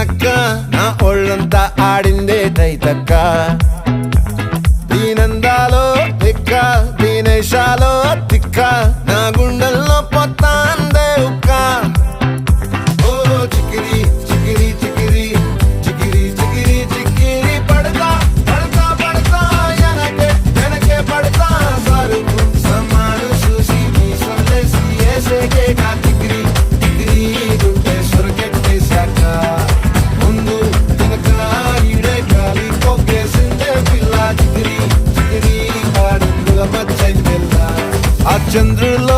నక్క నా ఒళ్ళంతా ఆడిందే తైతక్క దీనందాలో తిక్క దీనేశాలో తిక్క నా గుండెల్లో పొత్తాందే ఉక్క ఓ చికిరి చికిరి చికిరి చికిరి చికిరి చికిరి పడతా పడతా పడతా ఎనకే ఎనకే పడతా సరుకు సమాను చూసి నీ సందేశి ఏసేకే కా చికిరి చికిరి గుంటే సొరకెట్టేశాక ముందు వెనక ఈడే గాలి కొక్కేసిందే పిల్ల చికిరి చికిరి ఆడుగుల మచ్చైందెల్ల ఆ చంద్రుల్లో